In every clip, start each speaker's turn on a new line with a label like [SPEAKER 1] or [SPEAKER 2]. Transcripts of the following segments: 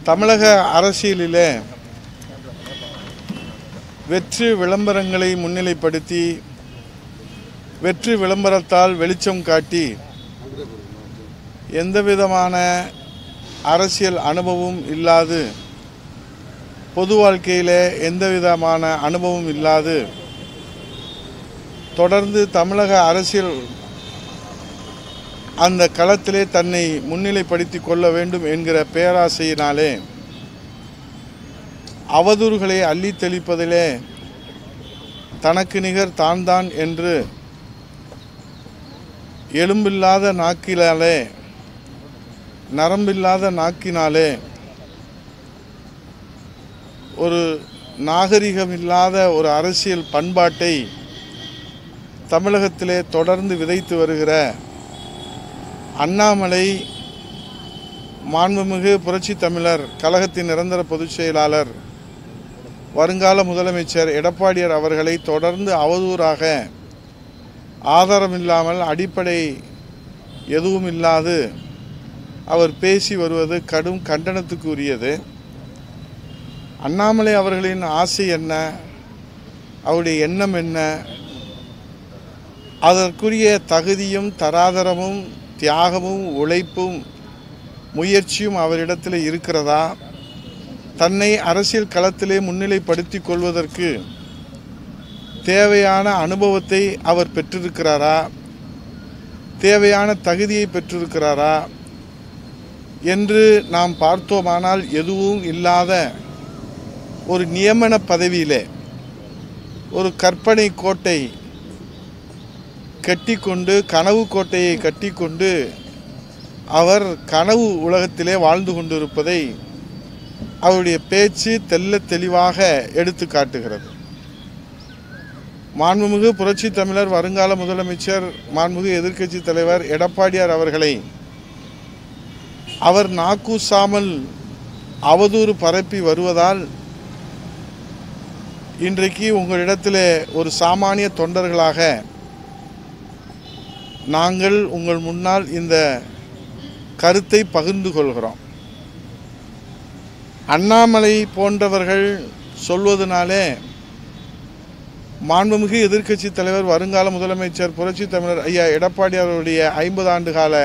[SPEAKER 1] தமிழக அரசியலிலே வெற்றி விளம்பரங்களை முன்னிலைப்படுத்தி வெற்றி விளம்பரத்தால் வெளிச்சம் காட்டி எந்தவிதமான அரசியல் அனுபவம் இல்லாது பொது வாழ்க்கையிலே எந்தவிதமான அனுபவம் இல்லாது தொடர்ந்து தமிழக அரசியல் அந்த களத்திலே தன்னை முன்னிலைப்படுத்தி கொள்ள வேண்டும் என்கிற பேராசையினாலே அவதூறுகளை அள்ளி தெளிப்பதிலே தனக்கு நிகர் தான் என்று எலும்பில்லாத நாக்கினாலே நரம்பில்லாத நாக்கினாலே ஒரு நாகரிகமில்லாத ஒரு அரசியல் பண்பாட்டை தமிழகத்திலே தொடர்ந்து விதைத்து வருகிற அண்ணாமலை மாண்புமிகு புரட்சி தமிழர் கழகத்தின் நிரந்தர பொதுச் செயலாளர் வருங்கால முதலமைச்சர் எடப்பாடியார் அவர்களை தொடர்ந்து அவதூறாக ஆதாரமில்லாமல் அடிப்படை எதுவும் இல்லாது அவர் பேசி வருவது கடும் கண்டனத்துக்கு உரியது. அண்ணாமலை அவர்களின் ஆசை என்ன, அவருடைய எண்ணம் என்ன, அதற்குரிய தகுதியும் தராதரமும் தியாகமும் உழைப்பும் முயற்சியும் அவரிடத்தில் இருக்கிறதா? தன்னை அரசியல் களத்திலே முன்னிலைப்படுத்தி கொள்வதற்கு தேவையான அனுபவத்தை அவர் பெற்றிருக்கிறாரா, தேவையான தகுதியை பெற்றிருக்கிறாரா என்று நாம் பார்த்தோமானால் எதுவும் இல்லாத ஒரு நியமன பதவியிலே ஒரு கற்பனை கோட்டை கட்டிக்கொண்டு கனவு கோட்டையை கட்டிக்கொண்டு அவர் கனவு உலகத்திலே வாழ்ந்து கொண்டிருப்பதை அவருடைய பேச்சு தெல்ல தெளிவாக எடுத்து காட்டுகிறது. மாண்புமிகு புரட்சி தமிழர் வருங்கால முதலமைச்சர் மாண்புமிகு எதிர்க்கட்சி தலைவர் எடப்பாடியார் அவர்களை அவர் நாக்கூசாமல் அவதூறு பரப்பி வருவதால் இன்றைக்கு உங்களிடத்திலே ஒரு சாமானிய தொண்டர்களாக நாங்கள் உங்கள் முன்னால் இந்த கருத்தை பகிர்ந்து கொள்கிறோம். அண்ணாமலை போன்றவர்கள் சொல்வதனாலே மாண்புமிகு எதிர்க்கட்சி தலைவர் வருங்கால முதலமைச்சர் புரட்சி தமிழர் ஐயா எடப்பாடியாருடைய 50 ஆண்டு கால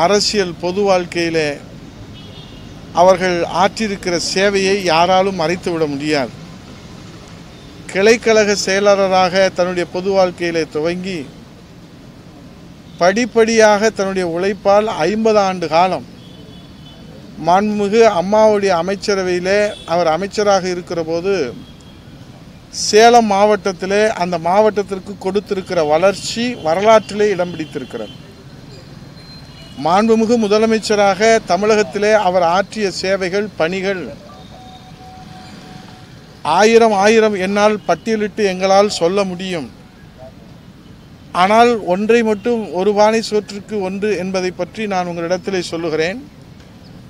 [SPEAKER 1] அரசியல் பொது வாழ்க்கையிலே அவர்கள் ஆற்றியிருக்கிற சேவையை யாராலும் மறைத்துவிட முடியாது. கிளைக்கழக செயலாளராக தன்னுடைய பொது வாழ்க்கையிலே துவங்கி படிப்படியாக தன்னுடைய உழைப்பால் 50 ஆண்டு காலம் மாண்புமிகு அம்மாவுடைய அமைச்சரவையிலே அவர் அமைச்சராக இருக்கிற போது சேலம் மாவட்டத்திலே அந்த மாவட்டத்திற்கு கொடுத்திருக்கிற வளர்ச்சி வரலாற்றிலே இடம் பிடித்திருக்கிறது. மாண்புமிகு முதலமைச்சராக தமிழகத்திலே அவர் ஆற்றிய சேவைகள் பணிகள் ஆயிரம் என்னால் பட்டியலிட்டு எங்களால் சொல்ல முடியும். ஆனால் ஒன்றை மட்டும் ஒரு பானை சோற்றுக்கு ஒன்று என்பதை பற்றி நான் உங்களிடத்திலே சொல்லுகிறேன்.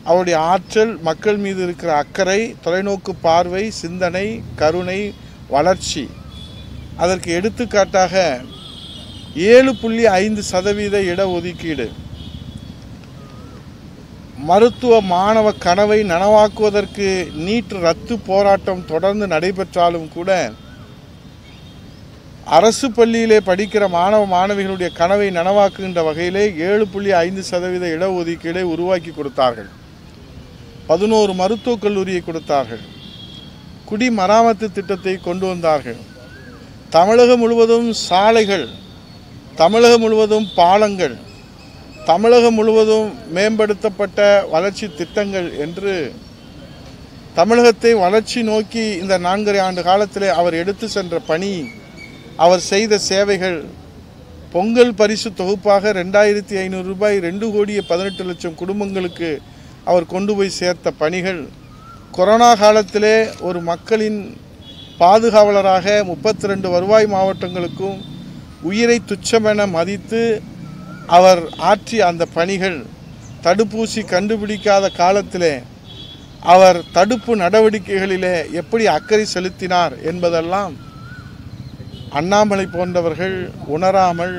[SPEAKER 1] அவருடைய ஆற்றல், மக்கள் மீது இருக்கிற அக்கறை, தொலைநோக்கு பார்வை, சிந்தனை, கருணை, வளர்ச்சி. அதற்கு எடுத்துக்காட்டாக 7.5% இடஒதுக்கீடு, மருத்துவ மாணவ கனவை நனவாக்குவதற்கு நீட் ரத்து போராட்டம் தொடர்ந்து நடைபெற்றாலும் கூட அரசு பள்ளியிலே படிக்கிற மாணவ மாணவிகளுடைய கனவை நனவாக்குகின்ற வகையிலே 7.5% இடஒதுக்கீடை உருவாக்கி கொடுத்தார்கள். 11 மருத்துவக் கல்லூரியை கொடுத்தார்கள். குடிமராமத்து திட்டத்தை கொண்டு வந்தார்கள். தமிழகம் முழுவதும் சாலைகள், தமிழகம் முழுவதும் பாலங்கள், தமிழகம் முழுவதும் மேம்படுத்தப்பட்ட வளர்ச்சி திட்டங்கள் என்று தமிழகத்தை வளர்ச்சி நோக்கி இந்த 4.5 ஆண்டு காலத்திலே அவர் எடுத்து சென்ற பணி, அவர் செய்த சேவைகள், பொங்கல் பரிசு தொகுப்பாக 2500 ரூபாய் 2,18,00,000 குடும்பங்களுக்கு அவர் கொண்டு போய் சேர்த்த பணிகள், கொரோனா காலத்திலே ஒரு மக்களின் பாதுகாவலராக 32 வருவாய் மாவட்டங்களுக்கும் உயிரை துச்சமென மதித்து அவர் ஆற்றிய அந்த பணிகள், தடுப்பூசி கண்டுபிடிக்காத காலத்திலே அவர் தடுப்பு நடவடிக்கைகளிலே எப்படி அக்கறை செலுத்தினார் என்பதெல்லாம் அண்ணாமலை போன்றவர்கள் உணராமல்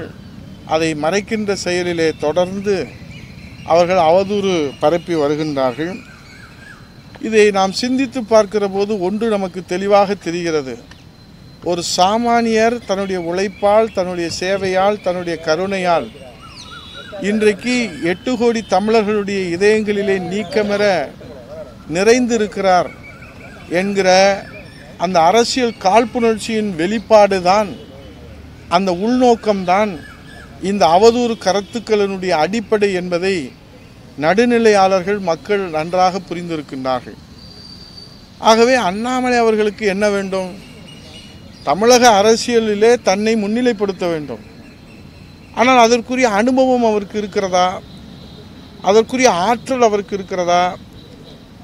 [SPEAKER 1] அதை மறைக்கின்ற செயலிலே தொடர்ந்து அவர்கள் அவதூறு பரப்பி வருகின்றார்கள். இதை நாம் சிந்தித்து பார்க்கிற போது ஒன்று நமக்கு தெளிவாக தெரிகிறது. ஒரு சாமானியர் தன்னுடைய உழைப்பால், தன்னுடைய சேவையால், தன்னுடைய கருணையால் இன்றைக்கு 8 கோடி தமிழர்களுடைய இதயங்களிலே நீக்கமற நிறைந்திருக்கிறார் என்கிற அந்த அரசியல் காழ்ப்புணர்ச்சியின் வெளிப்பாடு தான், அந்த உள்நோக்கம்தான் இந்த அவதூறு கருத்துக்களினுடைய அடிப்படை என்பதை நடுநிலையாளர்கள் மக்கள் நன்றாக புரிந்திருக்கின்றார்கள். ஆகவே அண்ணாமலை அவர்களுக்கு என்ன வேண்டும்? தமிழக அரசியலிலே தன்னை முன்னிலைப்படுத்த வேண்டும். ஆனால் அதற்குரிய அனுபவம் அவருக்கு இருக்கிறதா? அதற்குரிய ஆற்றல் அவருக்கு இருக்கிறதா?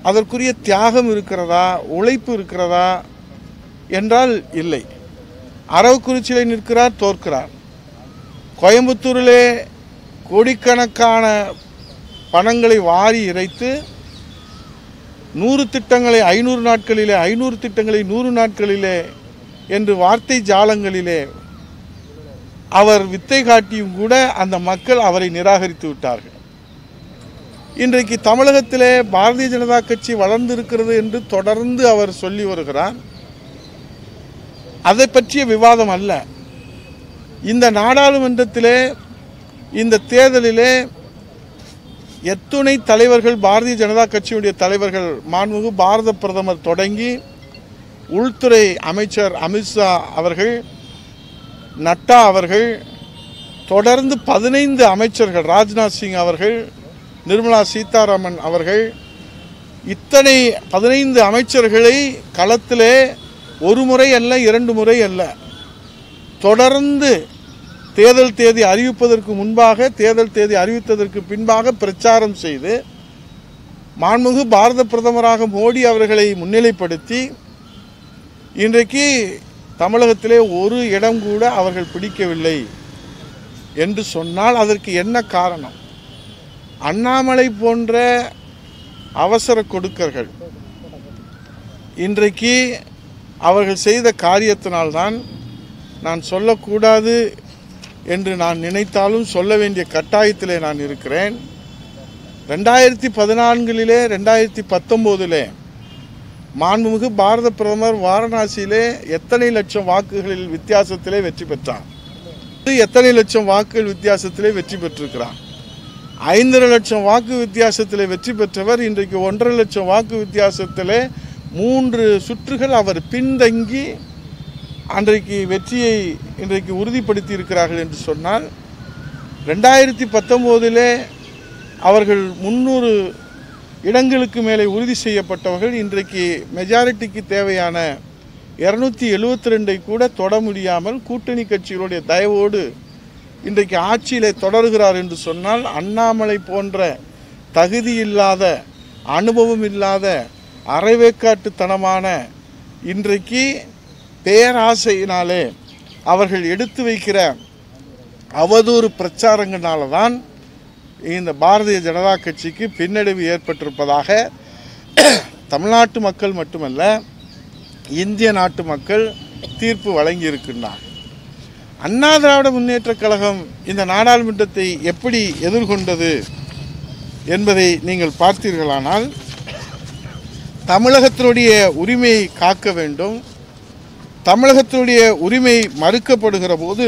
[SPEAKER 1] அதற்குரிய தியாகம் இருக்கிறதா? உழைப்பு இருக்கிறதா என்றால் இல்லை. அரவக்குறிச்சியிலே நிற்கிறார், தோற்கிறார். கோயம்புத்தூரிலே கோடிக்கணக்கான பணங்களை வாரி இறைத்து 100 திட்டங்களை 500 நாட்களிலே, 500 திட்டங்களை 100 நாட்களிலே என்று வார்த்தை ஜாலங்களிலே அவர் வித்தை காட்டியும் கூட அந்த மக்கள் அவரை நிராகரித்து விட்டார்கள். இன்றைக்கு தமிழகத்திலே பாரதிய ஜனதா கட்சி வளர்ந்திருக்கிறது என்று தொடர்ந்து அவர் சொல்லி வருகிறார். அதை பற்றிய விவாதம் அல்ல. இந்த நாடாளுமன்றத்திலே, இந்த தேர்தலிலே எத்துணை தலைவர்கள், பாரதிய ஜனதா கட்சியுடைய தலைவர்கள், மாண்புமிகு பாரத பிரதமர் தொடங்கி உள்துறை அமைச்சர் அமித்ஷா அவர்கள், நட்டா அவர்கள், தொடர்ந்து 15 அமைச்சர்கள், ராஜ்நாத் சிங் அவர்கள், நிர்மலா சீதாராமன் அவர்கள், இத்தனை 15 அமைச்சர்களை களத்திலே ஒரு முறை அல்ல, 2 முறை அல்ல, தொடர்ந்து தேர்தல் தேதி அறிவிப்பதற்கு முன்பாக, தேர்தல் தேதி அறிவித்ததற்கு பின்பாக பிரச்சாரம் செய்து மாண்புமிகு பாரத பிரதமராக மோடி அவர்களை முன்னிலைப்படுத்தி இன்றைக்கு தமிழகத்திலே ஒரு இடம் கூட அவர்கள் பிடிக்கவில்லை என்று சொன்னால் அதற்கு என்ன காரணம்? அண்ணாமலை போன்ற அவசர கொடுக்கர்கள் இன்றைக்கு அவர்கள் செய்த காரியத்தினால்தான், நான் சொல்லக்கூடாது என்று நான் நினைத்தாலும் சொல்ல வேண்டிய கட்டாயத்திலே நான் இருக்கிறேன். 2014 2019 மாண்புமிகு பாரத பிரதமர் வாரணாசியிலே எத்தனை லட்சம் வாக்குகளில் வித்தியாசத்திலே வெற்றி பெற்றார்? எத்தனை லட்சம் வாக்குகள் வித்தியாசத்திலே வெற்றி பெற்றிருக்கிறார்? 5.5 லட்சம் வாக்கு வித்தியாசத்திலே வெற்றி பெற்றவர் இன்றைக்கு 1.5 லட்சம் வாக்கு வித்தியாசத்திலே 3 சுற்றுகள் அவர் பின்தங்கி அன்றைக்கு வெற்றியை இன்றைக்கு உறுதிப்படுத்தி இருக்கிறார்கள் என்று சொன்னால், 2019 அவர்கள் 300 இடங்களுக்கு மேலே உறுதி செய்யப்பட்டவர்கள் இன்றைக்கு மெஜாரிட்டிக்கு தேவையான 272 கூட தொட முடியாமல் கூட்டணி கட்சிகளுடைய தயவோடு இன்றைக்கு ஆட்சியிலே தொடர்கிறார் என்று சொன்னால், அண்ணாமலை போன்ற தகுதி இல்லாத, அனுபவம் இல்லாத, அரைவேக்காட்டுத்தனமான இன்றைக்கு பேராசையினாலே அவர்கள் எடுத்து வைக்கிற அவதூறு பிரச்சாரங்களால தான் இந்த பாரதிய ஜனதா கட்சிக்கு பின்னடைவு ஏற்பட்டிருப்பதாக தமிழ்நாட்டு மக்கள் மட்டுமல்ல, இந்திய நாட்டு மக்கள் தீர்ப்பு வழங்கியிருக்கின்றார். அண்ணா திராவிட முன்னேற்றக் கழகம் இந்த நாடாளுமன்றத்தை எப்படி எதிர்கொண்டது என்பதை நீங்கள் பார்த்தீர்களானால், தமிழகத்தினுடைய உரிமையை காக்க வேண்டும், தமிழகத்தினுடைய உரிமை மறுக்கப்படுகிற போது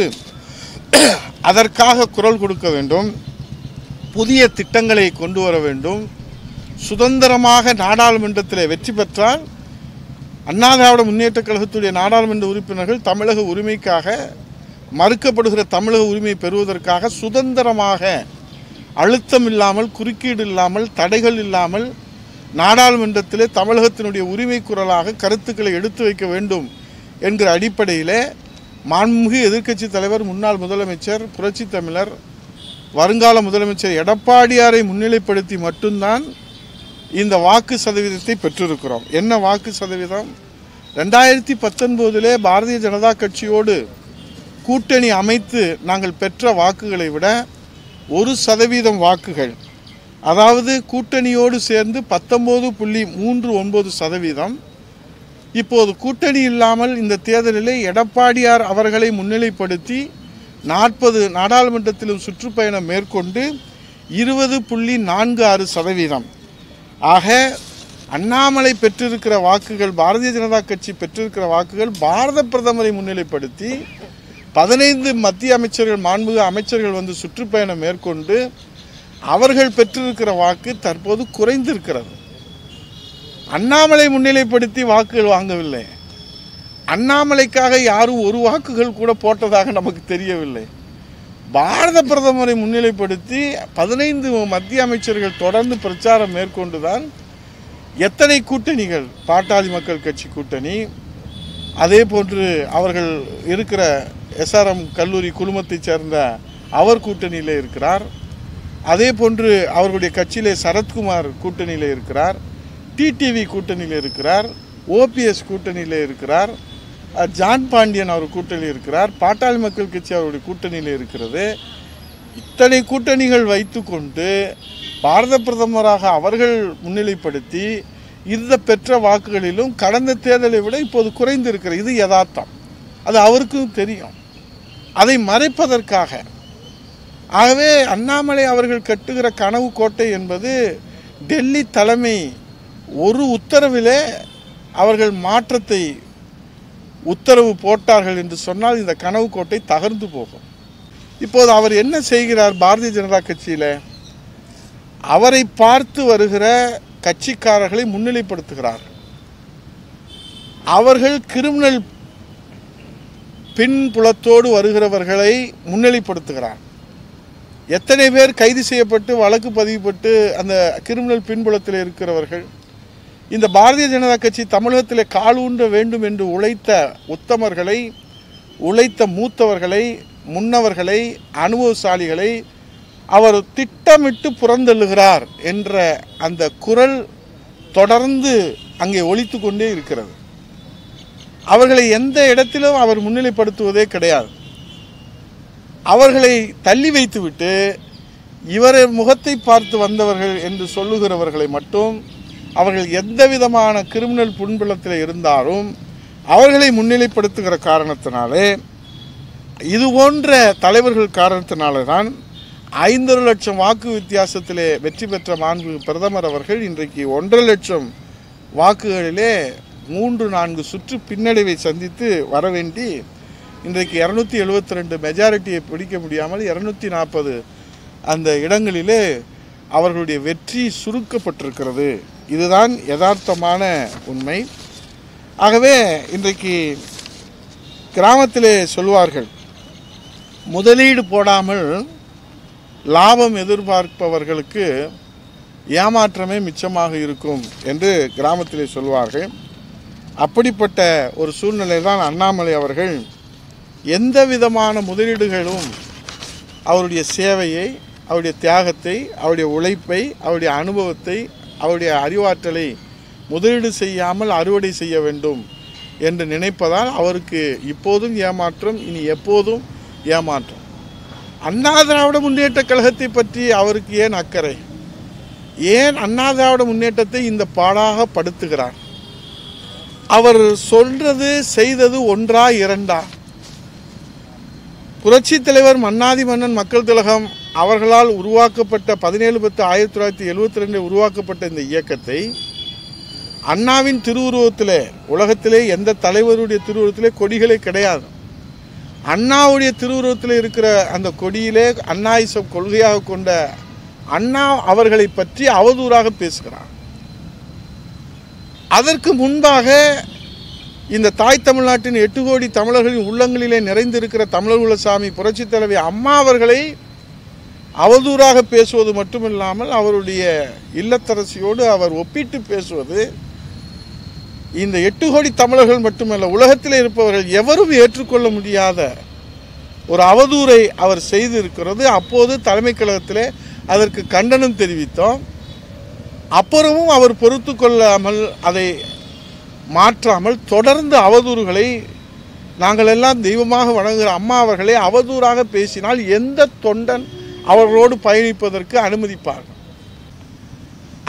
[SPEAKER 1] அதற்காக குரல் கொடுக்க வேண்டும், புதிய திட்டங்களை கொண்டு வர வேண்டும், சுதந்திரமாக நாடாளுமன்றத்தில் வெற்றி பெற்றால் அண்ணா திராவிட முன்னேற்றக் கழகத்துடைய நாடாளுமன்ற உறுப்பினர்கள் தமிழக உரிமைக்காக, மறுக்கப்படுகிற தமிழக உரிமை பெறுவதற்காக சுதந்திரமாக, அழுத்தம் இல்லாமல், குறுக்கீடு இல்லாமல், தடைகள் இல்லாமல் நாடாளுமன்றத்திலே தமிழகத்தினுடைய உரிமை குரலாக கருத்துக்களை எடுத்து வைக்க வேண்டும் என்கிற அடிப்படையில் மாண்புமிகு எதிர்க்கட்சி தலைவர், முன்னாள் முதலமைச்சர், புரட்சி தமிழர், வருங்கால முதலமைச்சர் எடப்பாடியாரை முன்னிலைப்படுத்தி மட்டும்தான் இந்த வாக்கு சதவீதத்தை பெற்றிருக்கிறோம். என்ன வாக்கு சதவீதம்? 2019 பாரதிய ஜனதா கட்சியோடு கூட்டணி அமைத்து நாங்கள் பெற்ற வாக்குகளை விட 1% வாக்குகள், அதாவது கூட்டணியோடு சேர்ந்து 19.39%. இப்போது கூட்டணி இல்லாமல் இந்த தேர்தலிலே எடப்பாடியார் அவர்களை முன்னிலைப்படுத்தி 40 நாடாளுமன்றத்திலும் சுற்றுப்பயணம் மேற்கொண்டு 20.46%. ஆக அண்ணாமலை பெற்றிருக்கிற வாக்குகள், பாரதிய ஜனதா கட்சி பெற்றிருக்கிற வாக்குகள் பாரத பிரதமரை முன்னிலைப்படுத்தி 15 மத்திய அமைச்சர்கள், மாண்புமிகு அமைச்சர்கள் வந்து சுற்றுப்பயணம் மேற்கொண்டு அவர்கள் பெற்றிருக்கிற வாக்கு தற்போது குறைந்திருக்கிறது. அண்ணாமலை முன்னிலைப்படுத்தி வாக்குகள் வாங்கவில்லை. அண்ணாமலைக்காக யாரும் ஒரு வாக்குகள் கூட போட்டதாக நமக்கு தெரியவில்லை. பாரத பிரதமரை முன்னிலைப்படுத்தி 15 மத்திய அமைச்சர்கள் தொடர்ந்து பிரச்சாரம் மேற்கொண்டுதான் எத்தனை கூட்டணிகள், பாட்டாளி மக்கள் கட்சி கூட்டணி, அதே போன்று அவர்கள் இருக்கிற SRM கல்லூரி குழுமத்தைச் சேர்ந்த அவர் கூட்டணியில் இருக்கிறார். அதே போன்று அவர்களுடைய கட்சியிலே சரத்குமார் கூட்டணியில் இருக்கிறார், டிடிவி கூட்டணியில் இருக்கிறார், OPS கூட்டணியில் இருக்கிறார், ஜான் பாண்டியன் அவர் கூட்டணியில் இருக்கிறார், பாட்டாளி மக்கள் கட்சி அவருடைய கூட்டணியில் இருக்கிறது. இத்தனை கூட்டணிகள் வைத்துக்கொண்டு பாரத பிரதமராக அவர்கள் முன்னிலைப்படுத்தி இந்த பெற்ற வாக்குகளிலும் கடந்த தேர்தலை விட இப்போது குறைந்திருக்கிறது. இது யதார்த்தம், அது அவருக்கும் தெரியும். அதை மறைப்பதற்காக ஆகவே அண்ணாமலை அவர்கள் கட்டுகிற கனவு கோட்டை என்பது டெல்லி தலைமை ஒரு உத்தரவிலே அவர்கள் மாற்றத்தை உத்தரவு போட்டார்கள் என்று சொன்னால் இந்த கனவு கோட்டை தகர்ந்து போகும். இப்போது அவர் என்ன செய்கிறார்? பாரதிய ஜனதா கட்சியில் அவரை பார்த்து வருகிற கட்சிக்காரர்களை முன்னிலைப்படுத்துகிறார். அவர்கள் கிரிமினல் பின்புலத்தோடு வருகிறவர்களை முன்னிலைப்படுத்துகிறார். எத்தனை பேர் கைது செய்யப்பட்டு வழக்கு பதிவுப்பட்டு அந்த கிரிமினல் பின்புலத்தில் இருக்கிறவர்கள், இந்த பாரதிய ஜனதா கட்சி தமிழகத்தில் காலூன்ற வேண்டும் என்று உழைத்த உத்தமர்களை, உழைத்த மூத்தவர்களை, முன்னவர்களை, அனுபவசாலிகளை அவர் திட்டமிட்டு புறந்தள்ளுகிறார் என்ற அந்த குரல் தொடர்ந்து அங்கே ஒலித்து கொண்டே இருக்கிறது. அவர்களை எந்த இடத்திலும் அவர் முன்னிலைப்படுத்துவதே கிடையாது. அவர்களை தள்ளி வைத்துவிட்டு இவரை முகத்தை பார்த்து வந்தவர்கள் என்று சொல்லுகிறவர்களை மட்டும், அவர்கள் எந்த விதமான கிரிமினல் பின்புலத்தில் இருந்தாலும் அவர்களை முன்னிலைப்படுத்துகிற காரணத்தினாலே, இது போன்ற தலைவர்கள் காரணத்தினால தான் 5 லட்சம் வாக்கு வித்தியாசத்திலே வெற்றி பெற்ற மாண்புமிகு பிரதமர் அவர்கள் இன்றைக்கு 1.5 லட்சம் வாக்குகளிலே 3-4 சுற்று பின்னடைவை சந்தித்து வர வேண்டி இன்றைக்கு 272 மெஜாரிட்டியை பிடிக்க முடியாமல் 240 அந்த இடங்களிலே அவர்களுடைய வெற்றி சுருக்கப்பட்டிருக்கிறது. இதுதான் யதார்த்தமான உண்மை. ஆகவே இன்றைக்கு கிராமத்திலே சொல்வார்கள், முதலீடு போடாமல் லாபம் எதிர்பார்ப்பவர்களுக்கு ஏமாற்றமே மிச்சமாக இருக்கும் என்று கிராமத்திலே சொல்வார்கள். அப்படிப்பட்ட ஒரு சூழ்நிலை தான் அண்ணாமலை அவர்கள் எந்த விதமான முதலீடுகளும் அவருடைய சேவையை, அவருடைய தியாகத்தை, அவருடைய உழைப்பை, அவருடைய அனுபவத்தை, அவருடைய அறிவாற்றலை முதலீடு செய்யாமல் அறுவடை செய்ய வேண்டும் என்று நினைப்பதால் அவருக்கு இப்போதும் ஏமாற்றம், இனி எப்போதும் ஏமாற்றம். அண்ணா திராவிட முன்னேற்ற கழகத்தை பற்றி அவருக்கு ஏன் அக்கறை? ஏன் அண்ணா திராவிட முன்னேற்றத்தை இந்த பாடாக படுத்துகிறார்? அவர் சொல்றது செய்தது ஒன்றா இரண்டா? புரட்சி தலைவர் மன்னாதி மன்னன் மக்கள் திலகம் அவர்களால் உருவாக்கப்பட்ட 17/10/1972 உருவாக்கப்பட்ட இந்த இயக்கத்தை அண்ணாவின் திருவுருவத்திலே, உலகத்திலே எந்த தலைவருடைய திருவுருவத்திலே கொடிகளே கிடையாது, அண்ணாவுடைய திருவுருவத்தில் இருக்கிற அந்த கொடியிலே அண்ணாயிசம் கொள்கையாக கொண்ட அண்ணா அவர்களை பற்றி அவதூறாக பேசுகிறார். அதற்கு முன்பாக இந்த தாய் தமிழ்நாட்டின் 8 கோடி தமிழர்களின் உள்ளங்களிலே நிறைந்திருக்கிற தமிழர்குலசாமி புரட்சி தலைவி அம்மா அவர்களை அவதூறாக பேசுவது மட்டுமில்லாமல் அவருடைய இல்லத்தரசியோடு அவர் ஒப்பிட்டு பேசுவது இந்த 8 கோடி தமிழர்கள் மட்டுமல்ல, உலகத்தில் இருப்பவர்கள் எவரும் ஏற்றுக்கொள்ள முடியாத ஒரு அவதூறை அவர் செய்திருக்கிறது. அப்போது தலைமை கழகத்திலே அதற்கு கண்டனம் தெரிவித்தோம். அப்புறமும் அவர் பொறுத்து கொள்ளாமல் அதை மாற்றாமல் தொடர்ந்து அவதூறுகளை, நாங்கள் எல்லாம் தெய்வமாக வணங்குகிற அம்மா அவர்களை அவதூறாக பேசினால் எந்த தொண்டன் அவர்களோடு பயணிப்பதற்கு அனுமதிப்பார்கள்?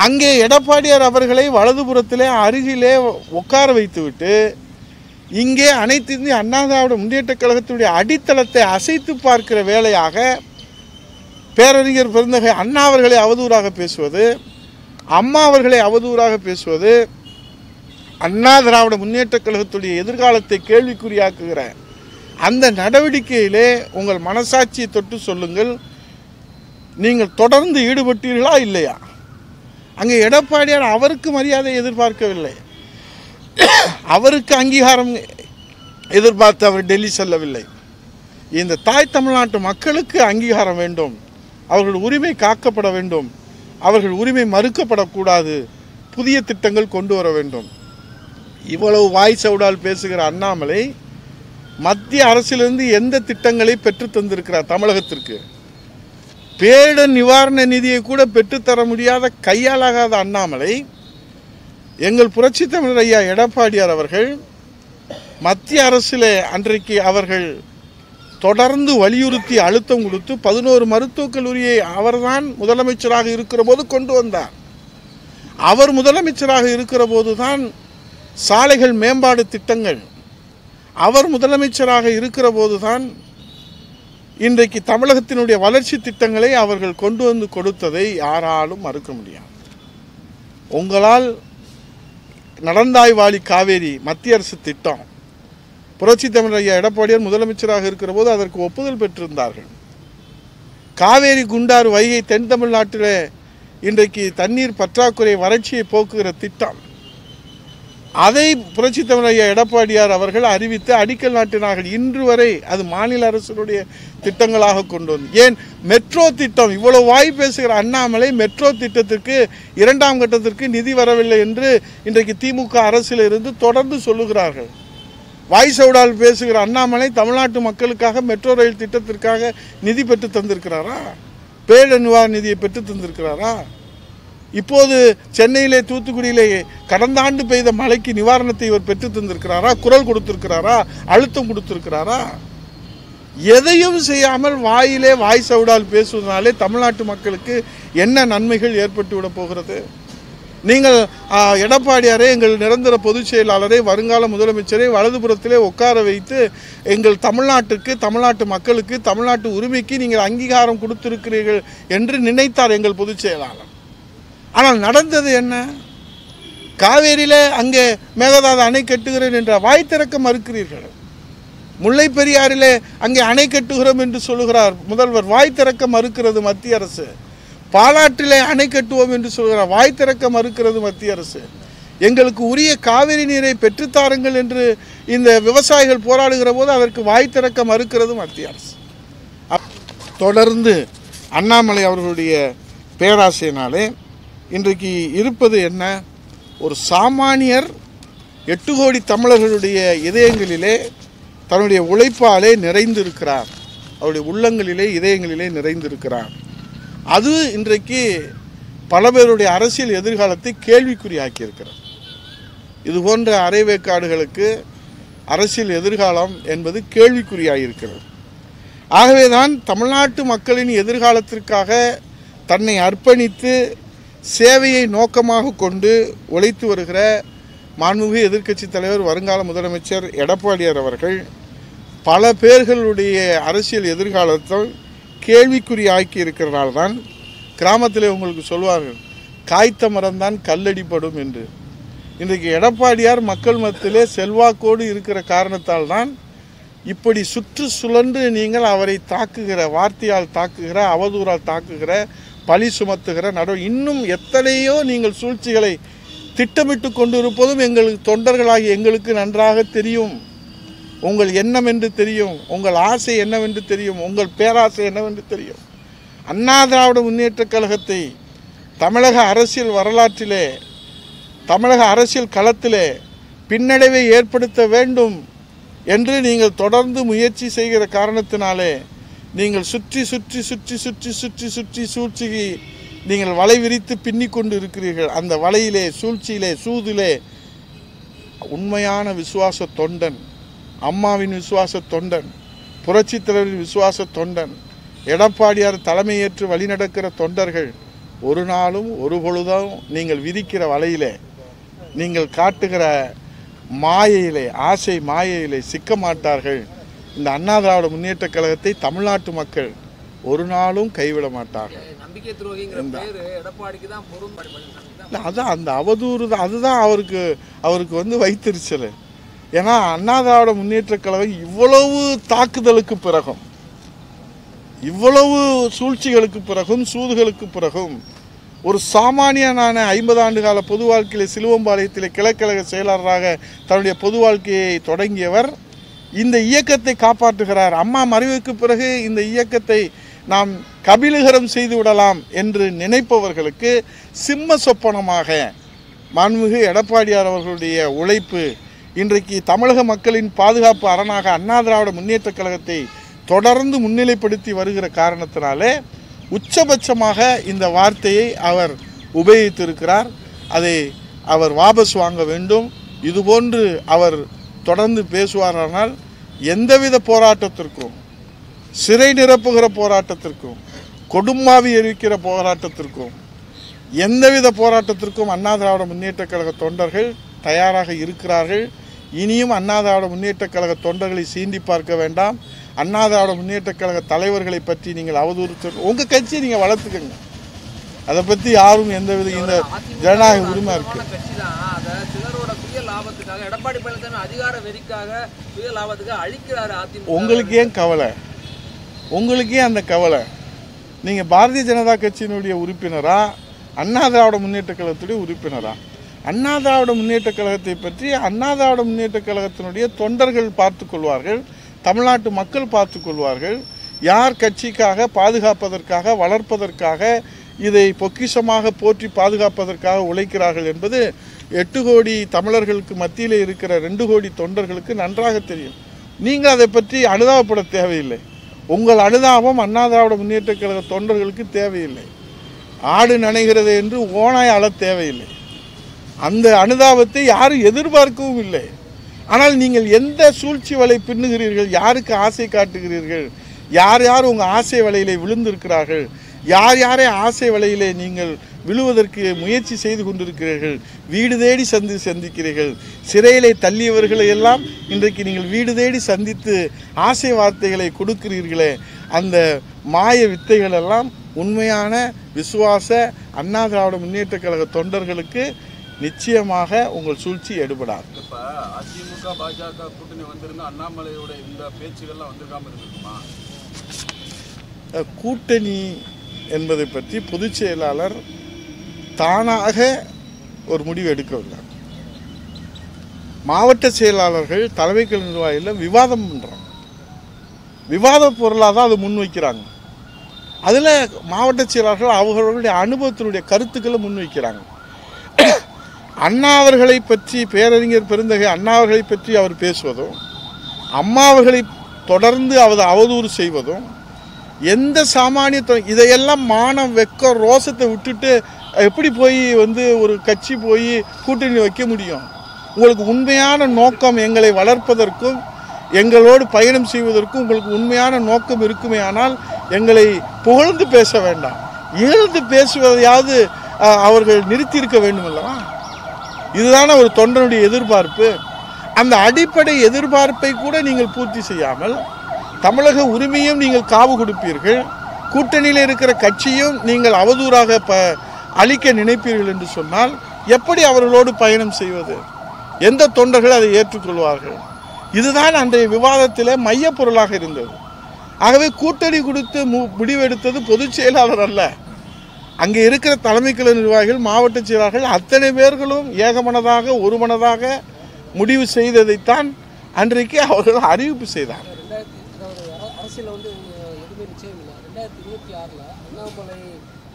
[SPEAKER 1] அங்கே எடப்பாடியார் அவர்களை வலதுபுறத்திலே அருகிலே உட்கார வைத்துவிட்டு இங்கே அனைத்து இந்திய அண்ணா திராவிட முன்னேற்ற கழகத்துடைய அடித்தளத்தை அசைத்து பார்க்கிற வேலையாக பேரறிஞர் பெருந்தகை அண்ணா அவர்களை அவதூறாக பேசுவது, அம்மா அவர்களை அவதூறாக பேசுவது அண்ணா திராவிட முன்னேற்ற கழகத்துடைய எதிர்காலத்தை கேள்விக்குறியாக்குகிற அந்த நடவடிக்கையிலே உங்கள் மனசாட்சியை தொட்டு சொல்லுங்கள். நீங்கள் தொடர்ந்து ஈடுபட்டீர்களா இல்லையா? அங்கே எடப்பாடியார் அவருக்கு மரியாதை எதிர்பார்க்கவில்லை, அவருக்கு அங்கீகாரம் எதிர்பார்த்து அவர் டெல்லி செல்லவில்லை. இந்த தாய் தமிழ்நாட்டு மக்களுக்கு அங்கீகாரம் வேண்டும், அவர்கள் உரிமை காக்கப்பட வேண்டும், அவர்கள் உரிமை மறுக்கப்படக்கூடாது, புதிய திட்டங்கள் கொண்டு வர வேண்டும். இவ்வளவு வாய் சவுடால் பேசுகிற அண்ணாமலை மத்திய அரசிலிருந்து எந்த திட்டங்களை பெற்று தந்திருக்கிறார் தமிழகத்திற்கு? பேரிடர் நிவாரண நிதியை கூட பெற்றுத்தர முடியாத கையாலாகாத அண்ணாமலை, எங்கள் புரட்சி தமிழர் ஐயா எடப்பாடியார் அவர்கள் மத்திய அரசிலே அன்றைக்கு அவர்கள் தொடர்ந்து வலியுறுத்தி அழுத்தம் கொடுத்து 11 மருத்துவக் கல்லூரியை அவர்தான் முதலமைச்சராக இருக்கிற போது கொண்டு வந்தார். அவர் முதலமைச்சராக இருக்கிற போதுதான் சாலைகள் மேம்பாடு திட்டங்கள், அவர் முதலமைச்சராக இருக்கிற போதுதான் இன்றைக்கு தமிழகத்தினுடைய வளர்ச்சி திட்டங்களை அவர்கள் கொண்டு வந்து கொடுத்ததை யாராலும் மறுக்க முடியாது. உங்களால் நடந்தாய் வாழி காவேரி மத்திய அரசு திட்டம் புரட்சி தமிழர் ஐயா எடப்பாடியார் முதலமைச்சராக இருக்கிற போது அதற்கு ஒப்புதல் பெற்றிருந்தார்கள். காவேரி குண்டாறு வைகை தென் தமிழ்நாட்டில் இன்றைக்கு தண்ணீர் பற்றாக்குறை வறட்சியை போக்குகிற திட்டம், அதை புரட்சி தமிழர் ஐயா எடப்பாடியார் அவர்கள் அறிவித்து அடிக்கல் நாட்டினார்கள். இன்று வரை அது மாநில அரசினுடைய திட்டங்களாக கொண்டு வந்து, ஏன் மெட்ரோ திட்டம் இவ்வளவு வாய் பேசுகிற அண்ணாமலை மெட்ரோ திட்டத்திற்கு 2ஆம் கட்டத்திற்கு நிதி வரவில்லை என்று இன்றைக்கு திமுக அரசில் இருந்து தொடர்ந்து சொல்லுகிறார்கள். வாய் சவுடால் பேசுகிற அண்ணாமலை தமிழ்நாட்டு மக்களுக்காக மெட்ரோ ரயில் திட்டத்திற்காக நிதி பெற்று தந்திருக்கிறாரா? பேரிடர் நிவாரண நிதியை பெற்று தந்திருக்கிறாரா? இப்போது சென்னையிலே தூத்துக்குடியிலே கடந்த ஆண்டு பெய்த மழைக்கு நிவாரணத்தை இவர் பெற்று தந்திருக்கிறாரா? குரல் கொடுத்திருக்கிறாரா? அழுத்தம் கொடுத்திருக்கிறாரா? எதையும் செய்யாமல் வாயிலே வாய் சவுடால் பேசுவதனாலே தமிழ்நாட்டு மக்களுக்கு என்ன நன்மைகள் ஏற்பட்டு விட போகிறது? நீங்கள் எடப்பாடியாரே எங்கள் நிரந்தர பொதுச் செயலாளரை வருங்கால முதலமைச்சரை வலதுபுறத்திலே உட்கார வைத்து எங்கள் தமிழ்நாட்டுக்கு, தமிழ்நாட்டு மக்களுக்கு, தமிழ்நாட்டு உரிமைக்கு நீங்கள் அங்கீகாரம் கொடுத்திருக்கிறீர்கள் என்று நினைத்தார் எங்கள் பொதுச் செயலாளர். ஆனால் நடந்தது என்ன? காவேரியில் அங்கே மேகதாது அணை கட்டுகிறேன் என்ற வாய் திறக்க மறுக்கிறீர்கள். முல்லை பெரியாறிலே அங்கே அணை கட்டுகிறோம் என்று சொல்லுகிறார் முதல்வர், வாய் திறக்க மறுக்கிறது மத்திய அரசு. பாலாற்றிலே அணை கட்டுவோம் என்று சொல்கிறார், வாய் திறக்க மறுக்கிறது மத்திய அரசு. எங்களுக்கு உரிய காவிரி நீரை பெற்றுத்தாருங்கள் என்று இந்த விவசாயிகள் போராடுகிற போது அதற்கு வாய் திறக்க மறுக்கிறது மத்திய அரசு. தொடர்ந்து அண்ணாமலை அவர்களுடைய பேராசையினாலே இன்றைக்கு இருப்பது என்ன? ஒரு சாமானியர் 8 கோடி தமிழர்களுடைய இதயங்களிலே தன்னுடைய உழைப்பாலே நிறைந்திருக்கிறார், அவருடைய உள்ளங்களிலே இதயங்களிலே நிறைந்திருக்கிறார். அது இன்றைக்கு பல பேருடைய அரசியல் எதிர்காலத்தை கேள்விக்குறியாக்கியிருக்கிறது. இது போன்ற அரைவேக்காடுகளுக்கு அரசியல் எதிர்காலம் என்பது கேள்விக்குறியாகியிருக்கிறது. ஆகவேதான் தமிழ்நாட்டு மக்களின் எதிர்காலத்திற்காக தன்னை அர்ப்பணித்து சேவையை நோக்கமாக கொண்டு உழைத்து வருகிற மாண்புமிகு எதிர்க்கட்சி தலைவர் வருங்கால முதலமைச்சர் எடப்பாடியார் அவர்கள் பல பேர்களுடைய அரசியல் எதிர்காலத்தை கேள்விக்குறியாக்கி இருக்கிறனால்தான் கிராமத்திலே உங்களுக்கு சொல்வார்கள், காய்த்த மரம்தான் கல்லடிப்படும் என்று. இன்றைக்கு எடப்பாடியார் மக்கள் மத்தியிலே செல்வாக்கோடு இருக்கிற காரணத்தால் தான் இப்படி சுற்று சுழன்று நீங்கள் அவரை தாக்குகிற, வார்த்தையால் தாக்குகிற, அவதூறால் தாக்குகிற, பழி சுமத்துகிற இன்னும் எத்தனையோ நீங்கள் சூழ்ச்சிகளை திட்டமிட்டு கொண்டிருப்பதும் எங்களுக்கு தொண்டர்களாகி எங்களுக்கு நன்றாக தெரியும். உங்கள் எண்ணம் என்று தெரியும், உங்கள் ஆசை என்னவென்று தெரியும், உங்கள் பேராசை என்னவென்று தெரியும். அண்ணா திராவிட முன்னேற்ற கழகத்தை தமிழக அரசியல் வரலாற்றிலே, தமிழக அரசியல் களத்திலே பின்னடைவை ஏற்படுத்த வேண்டும் என்று நீங்கள் தொடர்ந்து முயற்சி செய்கிற காரணத்தினாலே நீங்கள் சுற்றி சுற்றி சுற்றி சுற்றி சுற்றி சுற்றி சூழ்ச்சிக்கு நீங்கள் வலை விரித்து பின்னி கொண்டு இருக்கிறீர்கள். அந்த வலையிலே, சூழ்ச்சியிலே, சூதிலே உண்மையான விசுவாச தொண்டன், அம்மாவின் விசுவாச தொண்டன், புரட்சி தலைவரின் விசுவாச தொண்டன், எடப்பாடியார் தலைமையேற்று வழிநடக்கிற தொண்டர்கள் ஒரு நாளும் ஒரு பொழுதும் நீங்கள் விரிக்கிற வலையிலே, நீங்கள் காட்டுகிற மாயையிலே, ஆசை மாயையிலே சிக்க மாட்டார்கள். இந்த அண்ணா திராவிட முன்னேற்ற கழகத்தை தமிழ்நாட்டு மக்கள் ஒரு நாளும் கைவிட மாட்டார்கள்.
[SPEAKER 2] நம்பிக்கை துரோகிங்கிற பேரு எடப்பாடிக்கு தான் பொருந்தும்.
[SPEAKER 1] இல்லை அதான் அந்த அவதூறு தான், அதுதான் அவருக்கு வந்து வைத்திருச்சல். ஏன்னா அண்ணா திராவிட முன்னேற்றக் கழகம் இவ்வளவு தாக்குதலுக்கு பிறகும், இவ்வளவு சூழ்ச்சிகளுக்கு பிறகும், சூதுகளுக்கு பிறகும் ஒரு சாமானியனான 50 ஆண்டு கால பொது வாழ்க்கையில் சிலுவம்பாளையத்தில் கிழக்கழக செயலாளராக தன்னுடைய பொது வாழ்க்கையை தொடங்கியவர் இந்த இயக்கத்தை காப்பாற்றுகிறார். அம்மா மறைவுக்கு பிறகு இந்த இயக்கத்தை நாம் கபிலகரம் செய்து விடலாம் என்று நினைப்பவர்களுக்கு சிம்ம சொப்பனமாக மாண்புமிகு எடப்பாடியார் அவர்களுடைய உழைப்பு இன்றைக்கு தமிழக மக்களின் பாதுகாப்பு அரணாக அண்ணா திராவிட முன்னேற்றக் கழகத்தை தொடர்ந்து முன்னிலைப்படுத்தி வருகிற காரணத்தினாலே உச்சபட்சமாக இந்த வார்த்தையை அவர் உபயோகித்திருக்கிறார். அதை அவர் வாபஸ் வாங்க வேண்டும். இதுபோன்று அவர் தொடர்ந்து பேசுவாரானால் எந்தவித போராட்டத்திற்கும், சிறை நிரப்புகிற போராட்டத்திற்கும், கொடும்மாவி எரிக்கிற போராட்டத்திற்கும், எந்தவித போராட்டத்திற்கும் அண்ணா திராவிட முன்னேற்றக் கழக தொண்டர்கள் தயாராக இருக்கிறார்கள். இனியும் அண்ணா திராவிட முன்னேற்றக் கழக தொண்டர்களை சீண்டி பார்க்க வேண்டாம். அண்ணா திராவிட முன்னேற்றக் கழக தலைவர்களை பற்றி நீங்கள் அவதூறு உங்கள் கட்சியை நீங்கள் வளர்த்துக்கங்க. அதை பற்றி யாரும் எந்தவித இந்த ஜனநாயக உரிமை இருக்கு. உங்களுக்கு ஏன் கவலை? உங்களுக்கு ஏன் அந்த கவலை? நீங்கள் பாரதிய ஜனதா கட்சியினுடைய உறுப்பினரா, அண்ணா திராவிட முன்னேற்றக் கழகத்துடைய உறுப்பினரா? அண்ணா திராவிட முன்னேற்றக் கழகத்தை பற்றி அண்ணா திராவிட முன்னேற்றக் கழகத்தினுடைய தொண்டர்கள் பார்த்து கொள்வார்கள், தமிழ்நாட்டு மக்கள் பார்த்து கொள்வார்கள். யார் கட்சிக்காக பாதுகாப்பதற்காக, வளர்ப்பதற்காக, இதை பொக்கிஷமாக போற்றி பாதுகாப்பதற்காக உழைக்கிறார்கள் என்பது 8 கோடி தமிழர்களுக்கு மத்தியில் இருக்கிற 2 கோடி தொண்டர்களுக்கு நன்றாக தெரியும். நீங்கள் அதை பற்றி அனுதாபப்பட தேவையில்லை. உங்கள் அனுதாபம் அண்ணா திராவிட முன்னேற்றக் கழக தொண்டர்களுக்கு தேவையில்லை. ஆடு நனைகிறது என்று ஓனாய் அழ தேவையில்லை. அந்த அனுதாபத்தை யாரும் எதிர்பார்க்கவும் இல்லை. ஆனால் நீங்கள் எந்த சூழ்ச்சி வலை பின்னுகிறீர்கள், யாருக்கு ஆசை காட்டுகிறீர்கள், யார் யார் உங்கள் ஆசை வலையிலே விழுந்திருக்கிறார்கள், யார் யாரை ஆசை வலையிலே நீங்கள் விழுவதற்கு முயற்சி செய்து கொண்டிருக்கிறீர்கள், வீடு தேடி சந்திக்கிறீர்கள். சிறையிலே தள்ளியவர்களை எல்லாம் இன்றைக்கு நீங்கள் வீடு தேடி சந்தித்து ஆசை வார்த்தைகளை கொடுக்கிறீர்களே, அந்த மாய வித்தைகள் எல்லாம் உண்மையான விசுவாச அண்ணா திராவிட முன்னேற்றக் கழக தொண்டர்களுக்கு நிச்சயமாக உங்கள் சூழ்ச்சி எடுபடாது.
[SPEAKER 2] இப்போ அதிமுக பாஜக கூட்டணி வந்திருந்தா அண்ணாமலையோட இந்த பேச்சுகள்லாம் வந்திருக்காம இருக்குமா?
[SPEAKER 1] கூட்டணி என்பதை பற்றி பொதுச் செயலாளர் தானாக ஒரு முடிவு எடுக்கவில்லை. மாவட்ட செயலாளர்கள் தலைமைக்கழக நிர்வாகிகள் விவாதம் பண்ணுறாங்க. விவாத பொருளாக தான் அதை முன்வைக்கிறாங்க. அதில் மாவட்ட செயலாளர்கள் அவர்களுடைய அனுபவத்தினுடைய கருத்துக்களை முன்வைக்கிறாங்க. அண்ணா அவர்களை பற்றி, பேரறிஞர் பெருந்தகை அண்ணா அவர்களை பற்றி அவர் பேசுவதும், அம்மா அவர்களை தொடர்ந்து அவதூறு செய்வதும், எந்த சாமானிய இதையெல்லாம் மானம் வெக்க ரோசத்தை விட்டுட்டு எப்படி போய் ஒரு கட்சி போய் கூட்டணி வைக்க முடியும்? உங்களுக்கு உண்மையான நோக்கம் எங்களை வளர்ப்பதற்கும் எங்களோடு பயணம் செய்வதற்கும் உங்களுக்கு உண்மையான நோக்கம் இருக்குமே ஆனால் எங்களை புகழ்ந்து பேச வேண்டாம். இகழ்ந்து பேசுவதையாவது அவர்கள் நிறுத்தியிருக்க வேண்டும் அல்லவா? இதுதான ஒரு தொண்டனுடைய எதிர்பார்ப்பு. அந்த அடிப்படை எதிர்பார்ப்பை கூட நீங்கள் பூர்த்தி செய்யாமல் தமிழக உரிமையும் நீங்கள் காவு கொடுப்பீர்கள், கூட்டணியில் இருக்கிற கட்சியும் நீங்கள் அவதூறாக அளிக்க நினைப்பீர்கள் என்று சொன்னால் எப்படி அவர்களோடு பயணம் செய்வது? எந்த தொண்டர்கள் அதை ஏற்றுக்கொள்வார்கள்? இதுதான் அன்றைய விவாதத்தில் மையப்பொருளாக இருந்தது. ஆகவே கூட்டணி கொடுத்து முடிவெடுத்தது பொதுச் செயலாளர் அல்ல, அங்கே இருக்கிற தலைமைக்கழக நிர்வாகிகள், மாவட்ட செயலாளர்கள் அத்தனை பேர்களும் ஏகமனதாக ஒருமனதாக முடிவு செய்ததைத்தான் அன்றைக்கு அவர்கள் அறிவிப்பு செய்தார்.
[SPEAKER 3] அரசியல் எதுவுமே நிச்சயம் இல்லை. 2026 அண்ணாமலை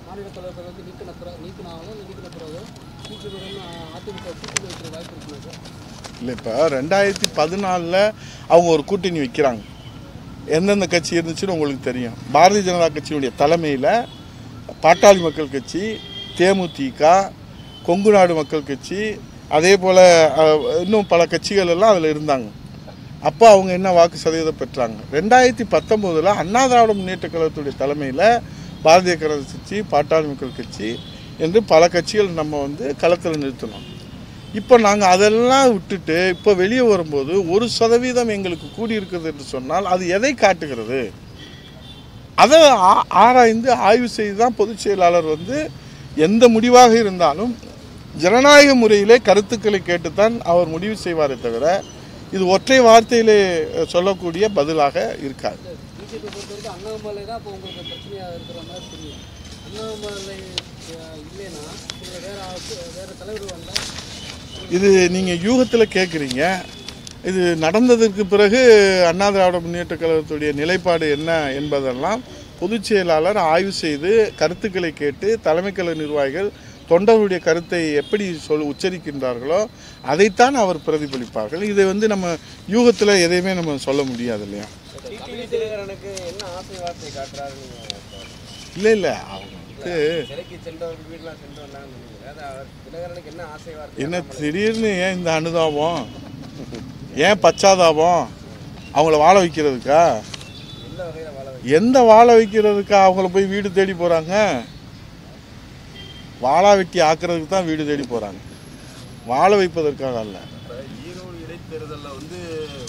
[SPEAKER 3] மாநில தலைவர் நீக்கின பிறகு அதிமுக கூட்டணி வைக்கிற வாய்ப்பு இருக்குல்ல?
[SPEAKER 1] இல்லை, இப்போ 2014 அவங்க ஒரு கூட்டணி வைக்கிறாங்க. எந்தெந்த கட்சி இருந்துச்சுன்னு உங்களுக்கு தெரியும். பாரதிய ஜனதா கட்சியினுடைய தலைமையில் பாட்டாளி மக்கள் கட்சி, தேமுதிக, கொங்கு நாடு மக்கள் கட்சி, அதே போல் இன்னும் பல கட்சிகள் எல்லாம் அதில் இருந்தாங்க. அப்போ அவங்க என்ன வாக்கு சதவீதம் பெற்றாங்க? 2019 அண்ணா திராவிட முன்னேற்ற கழகத்துடைய தலைமையில் பாரதிய ஜனதா கட்சி, பாட்டாளி மக்கள் கட்சி என்று பல கட்சிகள் நம்ம களத்தில் நிறுத்தணும். இப்போ நாங்கள் அதெல்லாம் விட்டுட்டு இப்போ வெளியே வரும்போது 1% எங்களுக்கு கூடியிருக்கிறது என்று சொன்னால் அது எதை காட்டுகிறது? அதை ஆராய்ந்து ஆய்வு செய்து தான் பொதுச் செயலாளர் எந்த முடிவாக இருந்தாலும் ஜனநாயக முறையிலே கருத்துக்களை கேட்டுத்தான் அவர் முடிவு செய்வாரே தவிர இது ஒற்றை வார்த்தையிலே சொல்லக்கூடிய பதிலாக இருக்காது.
[SPEAKER 3] பிஜேபி பொறுத்த வரைக்கும் அண்ணாமலை தான் இப்போ உங்களுக்கு பிரச்சனையாக இருக்கிற மாதிரி தெரியும். அண்ணாமலை இல்லைன்னா வேறு தலைவர் வந்தால்
[SPEAKER 1] இது நீங்கள் யூகத்தில் கேட்குறீங்க. இது நடந்ததற்கு பிறகு அண்ணா திராவிட முன்னேற்றக் கழகத்துடைய நிலைப்பாடு என்ன என்பதெல்லாம் பொதுச் செயலாளர் ஆய்வு செய்து கருத்துக்களை கேட்டு தலைமை கழக நிர்வாகிகள் தொண்டர்களுடைய கருத்தை எப்படி உச்சரிக்கின்றார்களோ அதைத்தான் அவர் பிரதிபலிப்பார்கள். இதை நம்ம யூகத்தில் எதையுமே நம்ம சொல்ல முடியாது இல்லையா? இல்லை அவங்களுக்கு என்ன திடீர்னு ஏன் இந்த அனுதாபம், ஏன் பச்சாதாபம்? அவங்கள வாழ வைக்கிறதுக்கா? எந்த வாழ வைக்கிறதுக்கா அவங்கள போய் வீடு தேடி போகிறாங்க? வாழா வெட்டி ஆக்குறதுக்கு தான் வீடு தேடி போகிறாங்க, வாழ வைப்பதற்காக அல்ல.
[SPEAKER 2] ஈரோடு இடைத்தேர்தலில்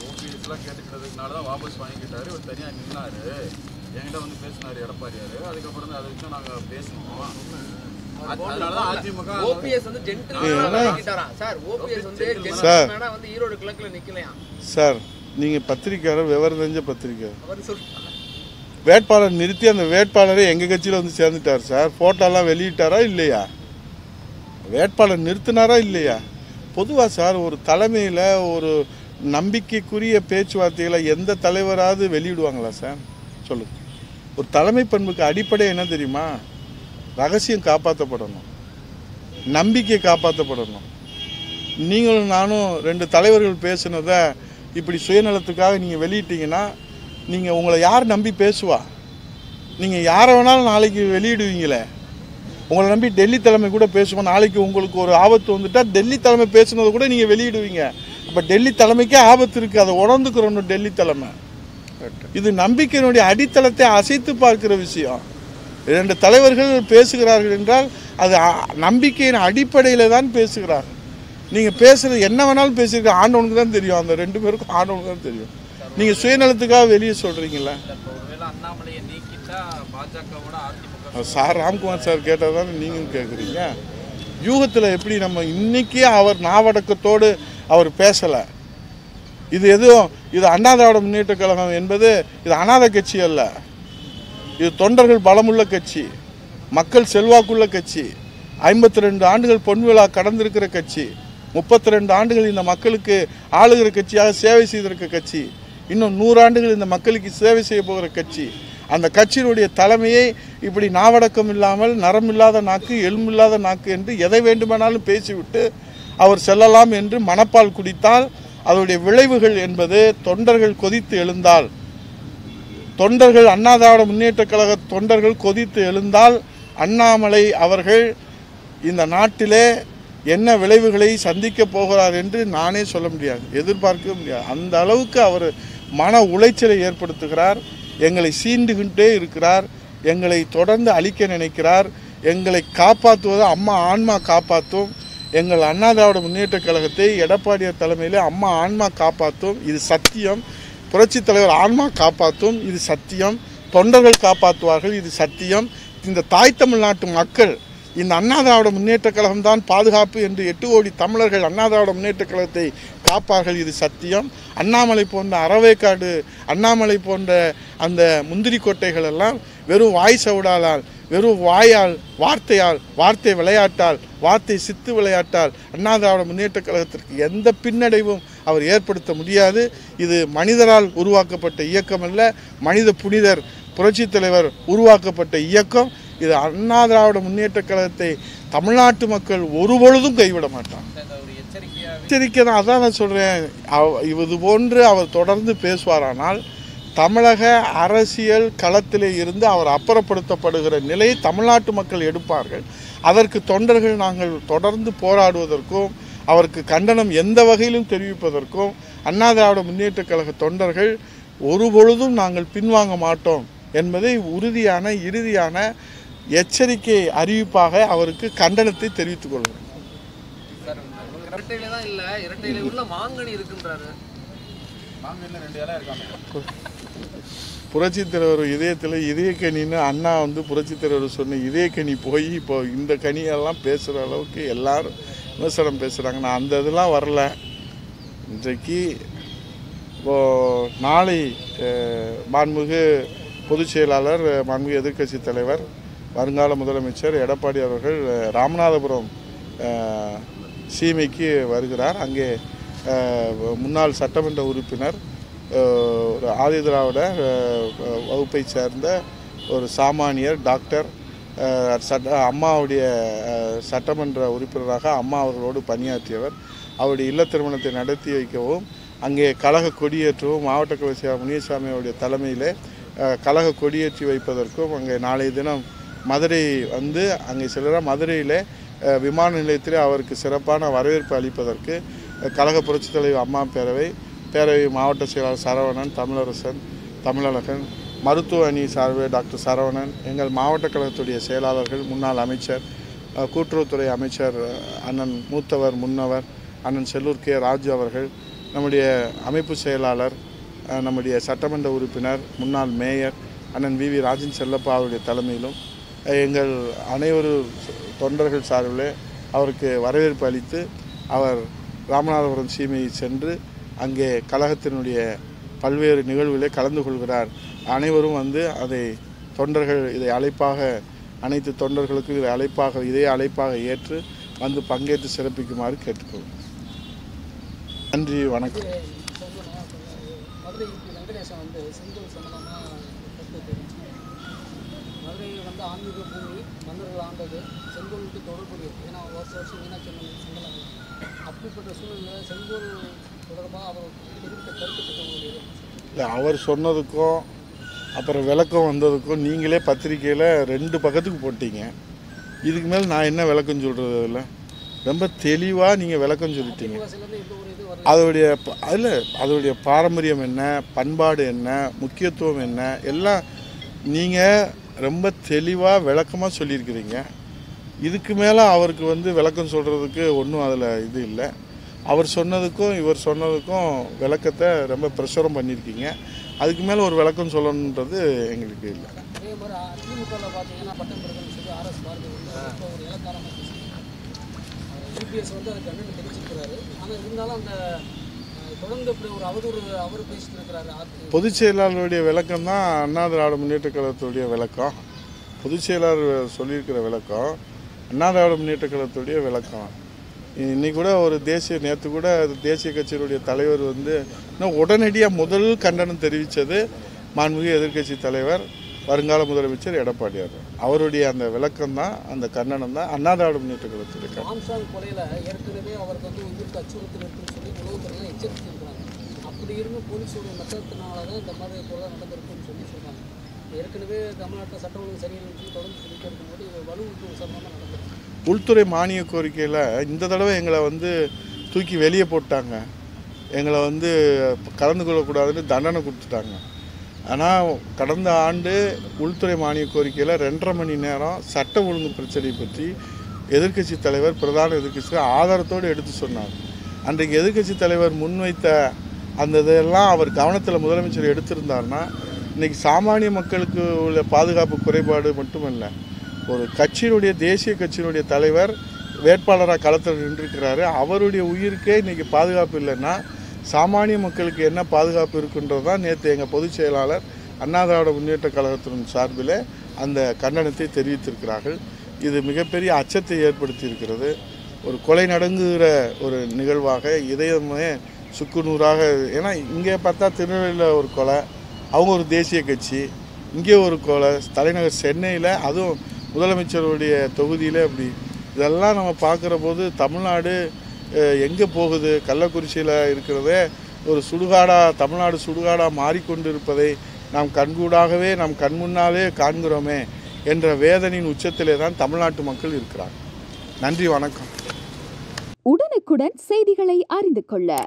[SPEAKER 2] ஓபிஎஸ்லாம் கேட்டுக்கிறதுனால தான் வாபஸ் வாங்கிக்கிட்டாரு. ஒரு தனியாக நின்னாரு, என்கிட்ட பேசினார் எடப்பாடியார். அதுக்கப்புறம் அதை வச்சு நாங்கள் பேசணும்.
[SPEAKER 1] சார் நீங்க பத்திரிக்கையாளர், விவரம் தெரிஞ்ச பத்திரிக்கையாளர். வேட்பாளர் நிறுத்தி அந்த வேட்பாளரை எங்க கட்சியில் சேர்ந்துட்டார் சார். போட்டோலாம் வெளியிட்டாரா இல்லையா? வேட்பாளர் நிறுத்தினாரா இல்லையா? பொதுவாக சார் ஒரு தலைமையில் ஒரு நம்பிக்கைக்குரிய பேச்சுவார்த்தைகளை எந்த தலைவராவது வெளியிடுவாங்களா சார்? சொல்லுங்க. ஒரு தலைமை பண்புக்கு அடிப்படை என்ன தெரியுமா? ரகசியம் காப்பாற்றப்படணும், நம்பிக்கை காப்பாற்றப்படணும். நீங்களும் நானும் 2 தலைவர்கள் பேசுனதை இப்படி சுயநலத்துக்காக நீங்கள் வெளியிட்டீங்கன்னா நீங்கள் உங்களை யார் நம்பி பேசுவா? நீங்கள் யாரை வேணாலும் நாளைக்கு வெளியிடுவீங்களே. உங்களை நம்பி டெல்லி தலைமை கூட பேசுவோம். நாளைக்கு உங்களுக்கு ஒரு ஆபத்து வந்துட்டால் டெல்லி தலைமை பேசுனதை கூட நீங்கள் வெளியிடுவீங்க. அப்போ டெல்லி தலைமைக்கே ஆபத்து இருக்குது, அதை உணர்ந்துக்கிறோம் டெல்லி தலைமை. இது நம்பிக்கையினுடைய அடித்தளத்தை அசைத்து பார்க்கிற விஷயம். 2 தலைவர்கள் பேசுகிறார்கள் என்றால் அது நம்பிக்கையின் அடிப்படையில் தான் பேசுகிறார்கள். நீங்கள் பேசுகிறது என்ன வேணாலும் பேசியிருக்க ஆண்டவனுக்கு தான் தெரியும். அந்த 2 பேருக்கும் ஆண்டவனுக்கு தான் தெரியும். நீங்கள் சுயநலத்துக்காக வெளியே சொல்கிறீங்களா? சார் ராம்குமார் சார் கேட்டால் தானே நீங்களும் கேட்குறீங்க. யூகத்தில் எப்படி நம்ம இன்னைக்கே அவர் நாவடக்கத்தோடு அவர் பேசலை. இது அண்ணா திராவிட முன்னேற்ற கழகம் என்பது இது அநாத கட்சி அல்ல. இது தொண்டர்கள் பலமுள்ள கட்சி, மக்கள் செல்வாக்குள்ள கட்சி, 52 ஆண்டுகள் பொன் விழா கடந்திருக்கிற கட்சி, 32 ஆண்டுகள் இந்த மக்களுக்கு ஆளுகிற கட்சியாக சேவை செய்திருக்க கட்சி, இன்னும் 100 ஆண்டுகள் இந்த மக்களுக்கு சேவை செய்ய போகிற கட்சி. அந்த கட்சியினுடைய தலைமையை இப்படி நாவடக்கம் இல்லாமல் நரமில்லாத நாக்கு எலும்பில்லாத நாக்கு என்று எதை வேண்டுமானாலும் பேசிவிட்டு அவர் செல்லலாம் என்று மனப்பால் குடித்தால் அதனுடைய விளைவுகள் என்பது தொண்டர்கள் கொதித்து எழுந்தால், தொண்டர்கள் அண்ணா திராவிட முன்னேற்ற கழக தொண்டர்கள் கொதித்து எழுந்தால் அண்ணாமலை அவர்கள் இந்த நாட்டிலே என்ன விளைவுகளை சந்திக்க போகிறார் என்று நானே சொல்ல முடியாது, எதிர்பார்க்கவே முடியாது. அந்த அளவுக்கு அவர் மன உளைச்சலை ஏற்படுத்துகிறார். எங்களை சீண்டுகிட்டே இருக்கிறார், எங்களை தொடர்ந்து அழிக்க நினைக்கிறார். எங்களை காப்பாற்றுவது அம்மா ஆன்மா காப்பாற்றும். எங்கள் அண்ணா திராவிட முன்னேற்ற கழகத்தை எடப்பாடியார் தலைமையில் அம்மா ஆன்மா காப்பாற்றும், இது சத்தியம். புரட்சி தலைவர் ஆன்மா காப்பாற்றும், இது சத்தியம். தொண்டர்கள் காப்பாற்றுவார்கள், இது சத்தியம். இந்த தாய் தமிழ்நாட்டு மக்கள் இந்த அண்ணா திராவிட முன்னேற்ற கழகம் தான் பாதுகாப்பு என்று 8 கோடி தமிழர்கள் அண்ணா திராவிட முன்னேற்ற கழகத்தை காப்பார்கள், இது சத்தியம். அண்ணாமலை போன்ற அறவேக்காடு, அண்ணாமலை போன்ற அந்த முந்திரி கொட்டைகள் எல்லாம் வெறும் வாய் சவுடாலால், வெறும் வாயால், வார்த்தையால், வார்த்தை விளையாட்டால், வார்த்தை சித்து விளையாட்டால் அண்ணா திராவிட முன்னேற்ற கழகத்திற்கு எந்த பின்னடைவும் அவர் ஏற்படுத்த முடியாது. இது மனிதரால் உருவாக்கப்பட்ட இயக்கம் அல்ல, மனித புனிதர் புரட்சித் தலைவர் உருவாக்கப்பட்ட இயக்கம். இது அண்ணா திராவிட முன்னேற்ற கழகத்தை தமிழ்நாட்டு மக்கள் ஒருபொழுதும் கைவிட மாட்டாங்க. எச்சரிக்கை தான், அதான் நான் சொல்கிறேன். இது போன்று அவர் தொடர்ந்து பேசுவாரானால் தமிழக அரசியல் களத்திலே இருந்து அவர் அப்புறப்படுத்தப்படுகிற நிலையை தமிழ்நாட்டு மக்கள் எடுப்பார்கள். அதற்கு தொண்டர்கள் நாங்கள் தொடர்ந்து போராடுவதற்கும் அவருக்கு கண்டனம் எந்த வகையிலும் தெரிவிப்பதற்கும் அண்ணா திராவிட முன்னேற்ற கழக தொண்டர்கள் ஒருபொழுதும் நாங்கள் பின்வாங்க மாட்டோம் என்பதை உறுதியான இறுதியான எச்சரிக்கை அறிவிப்பாக அவருக்கு கண்டனத்தை தெரிவித்துக் கொள்கிறோம். புரட்சித் தலைவர் இதயத்தில் இதயக்கனின்னு அண்ணா புரட்சித் தலைவர் சொன்ன இதயக்கனி போய் இப்போ இந்த கனியெல்லாம் பேசுகிற அளவுக்கு எல்லாரும் விமர்சனம் பேசுகிறாங்க. நான் அந்த இதெல்லாம் வரல. இன்றைக்கு நாளை மாண்புமிகு பொதுச் செயலாளர், மாண்புமிகு எதிர்க்கட்சி தலைவர், வருங்கால முதலமைச்சர் எடப்பாடி அவர்கள் ராமநாதபுரம் சீமைக்கு வருகிறார். அங்கே முன்னாள் சட்டமன்ற உறுப்பினர், ஒரு ஆதி திராவிட வகுப்பை சேர்ந்த ஒரு சாமானியர், டாக்டர், அம்மாவுடைய சட்டமன்ற உறுப்பினராக அம்மா அவர்களோடு பணியாற்றியவர். அவருடைய இல்ல திருமணத்தை நடத்தி வைக்கவும், அங்கே கழக கொடியேற்றவும், மாவட்ட கவுன்சிலர் முனியசாமி அவருடைய தலைமையிலே கழக கொடியேற்றி வைப்பதற்கும் அங்கே நாளைய தினம் மதுரை வந்து அங்கே செல்கிறார். மதுரையில் விமான நிலையத்தில் அவருக்கு சிறப்பான வரவேற்பு அளிப்பதற்கு கழக புரட்சித் தலைவர் அம்மா பேரவை மாவட்ட செயலாளர் சரவணன், தமிழழகன், மருத்துவ அணி சார்பில் டாக்டர் சரவணன், எங்கள் மாவட்ட கழகத்துடைய செயலாளர்கள், முன்னாள் அமைச்சர், கூட்டுறவுத்துறை அமைச்சர் அண்ணன் மூத்தவர் முன்னவர் அண்ணன் செல்லூர் கே ராஜு அவர்கள், நம்முடைய அமைப்பு செயலாளர், நம்முடைய சட்டமன்ற உறுப்பினர், முன்னாள் மேயர் அண்ணன் வி ராஜன் செல்லப்பா அவருடைய தலைமையிலும் எங்கள் அனைவரு தொண்டர்கள் சார்பில் அவருக்கு வரவேற்பு அளித்து அவர் ராமநாதபுரம் சீமையை சென்று அங்கே கழகத்தினுடைய பல்வேறு நிகழ்வுகளை கலந்து கொள்கிறார். அனைவரும் வந்து அதை தொண்டர்கள் இதை அழைப்பாக, அனைத்து தொண்டர்களுக்கும் இதே அழைப்பாக ஏற்று வந்து பங்கேற்று சிறப்பிக்குமாறு கேட்டுக்கொள்கிறேன். நன்றி, வணக்கம்.
[SPEAKER 3] மதுரை வந்து ஆன்மீக பூமி, மன்னர்கள் ஆண்டது, செங்கோலுக்கு தொடர்புடையது. ஏன்னா வருஷம் மீனாட்சி அம்மன் செங்கல், அப்படிப்பட்ட சூழ்நிலை செங்கோல் தொடர்பாக அவர் தெரிவித்த கருத்துக்கள்.
[SPEAKER 1] இல்லை, அவர் சொன்னதுக்கும் அப்புறம் விளக்கம் வந்ததுக்கும் நீங்களே பத்திரிக்கையில் 2 பக்கத்துக்கு போட்டீங்க. இதுக்கு மேலே நான் என்ன விளக்கம் சொல்கிறது? இல்லை, ரொம்ப தெளிவாக நீங்கள் விளக்கம் சொல்லிட்டீங்க. அதோடைய பாரம்பரியம் என்ன, பண்பாடு என்ன, முக்கியத்துவம் என்ன, எல்லாம் நீங்கள் ரொம்ப தெளிவாக விளக்கமாக சொல்லியிருக்கிறீங்க. இதுக்கு மேலே அவருக்கு வந்து விளக்கம் சொல்கிறதுக்கு ஒன்றும் அதில் இது இல்லை. அவர் சொன்னதுக்கும் இவர் சொன்னதுக்கும் விளக்கத்தை ரொம்ப பிரசுரம் பண்ணியிருக்கீங்க. அதுக்கு மேலே ஒரு விளக்கம் சொல்லணுன்றது எங்களுக்கு இல்லை.
[SPEAKER 3] அதே மாதிரி அதிமுகவில் பார்த்தீங்கன்னா பட்டம் பெருகன்னு சொல்லி ஆர்எஸ் பாரதி வந்து ஒரு இலக்காரமாக யூபிஎஸ் வந்து அதுக்கு கண்ணு தெரிவிச்சிருக்கிறாரு. ஆனால் இருந்தாலும் அந்த தொடர்ந்து இப்படி ஒரு அவதூறு அவர் பேசிட்டு இருக்கிறாரு.
[SPEAKER 1] பொதுச் செயலாளருடைய விளக்கம் தான் அண்ணா திராவிட முன்னேற்ற கழகத்துடைய விளக்கம். பொதுச் செயலாளர் சொல்லியிருக்கிற விளக்கம் அண்ணா திராவிட முன்னேற்ற கழகத்துடைய விளக்கம். இன்னைக்கு கூட ஒரு நேற்று கூட தேசிய கட்சியினுடைய தலைவர் வந்து இன்னும் உடனடியாக முதல் கண்டனம் தெரிவித்தது மாண்புமிகு எதிர்க்கட்சி தலைவர், வருங்கால முதலமைச்சர் எடப்பாடியார். அவருடைய அந்த விளக்கம் தான், அந்த கண்டனம் தான் அண்ணா திராவிட முன்னேற்ற கழகத்துடைய
[SPEAKER 3] ஆம்ஸ்ட்ராங் கொலையில் ஏற்கனவே அவருக்கு வந்து உயிருக்கு அச்சுறுத்தல் இருக்குன்னு சொல்லி உளவுத்துறையெல்லாம் எச்சரித்திருக்கிறாங்க. அப்படி இருந்து போலீஸோட மெத்தத்தினால தான் இந்த மாதிரி கொலை நடந்திருக்குன்னு சொல்கிறாங்க. ஏற்கனவே தமிழ்நாட்டில் சட்ட ஒழுங்கு சரியில்லைன்னு தொடர்ந்து சொல்லிட்டு இருக்கும்போது இது வலுவுக்கு விசாரணமாக நடந்திருக்கு.
[SPEAKER 1] உள்துறை மானிய கோரிக்கையில் இந்த தடவை எங்களை வந்து தூக்கி வெளியே போட்டாங்க. எங்களை வந்து கலந்து கொள்ளக்கூடாதுன்னு தண்டனை கொடுத்துட்டாங்க. ஆனால் கடந்த ஆண்டு உள்துறை மானிய கோரிக்கையில் 2.5 மணி நேரம் சட்ட ஒழுங்கு பிரச்சனை பற்றி எதிர்க்கட்சி தலைவர், பிரதான எதிர்க்கட்சி ஆதாரத்தோடு எடுத்து சொன்னார். அன்றைக்கு எதிர்க்கட்சி தலைவர் முன்வைத்த அந்த இதெல்லாம் அவர் கவனத்தில் முதலமைச்சர் எடுத்திருந்தார்னா இன்றைக்கி சாமானிய மக்களுக்கு உள்ள பாதுகாப்பு குறைபாடு மட்டுமல்ல, ஒரு கட்சியினுடைய தேசிய கட்சியினுடைய தலைவர் வேட்பாளராக களத்தில் நின்றுருக்கிறாரு. அவருடைய உயிருக்கே இன்றைக்கி பாதுகாப்பு இல்லைன்னா சாமானிய மக்களுக்கு என்ன பாதுகாப்பு இருக்குன்றது தான் நேற்று எங்கள் பொதுச் செயலாளர் அண்ணா திராவிட முன்னேற்ற கழகத்தின் சார்பில் அந்த கண்டனத்தை தெரிவித்திருக்கிறார்கள். இது மிகப்பெரிய அச்சத்தை ஏற்படுத்தி இருக்கிறது. ஒரு கொலை நடங்குகிற ஒரு நிகழ்வாக இதயமே சுக்குநூறாக. ஏன்னா இங்கே பார்த்தா திருநெல்வேலியில் ஒரு கொலை, அவங்க ஒரு தேசிய கட்சி, இங்கே ஒரு கொலை, தலைநகர் சென்னையில், அதுவும் முதலமைச்சருடைய தொகுதியில். அப்படி இதெல்லாம் நம்ம பார்க்குற போது தமிழ்நாடு எங்கே போகுது? கள்ளக்குறிச்சியில் இருக்கிறதே ஒரு சுடுகாடாக, தமிழ்நாடு சுடுகாடாக மாறிக்கொண்டிருப்பதை நாம் கண்கூடாகவே நம் கண்முன்னாலே காண்கிறோமே என்ற வேதனையின் உச்சத்திலே தான் தமிழ்நாட்டு மக்கள் இருக்கிறார். நன்றி, வணக்கம்.
[SPEAKER 4] உடனுக்குடன் செய்திகளை அறிந்து கொள்ள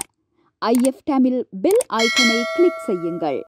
[SPEAKER 4] IF தமிழ் பெல் ஐக்கனை கிளிக் செய்யுங்கள்.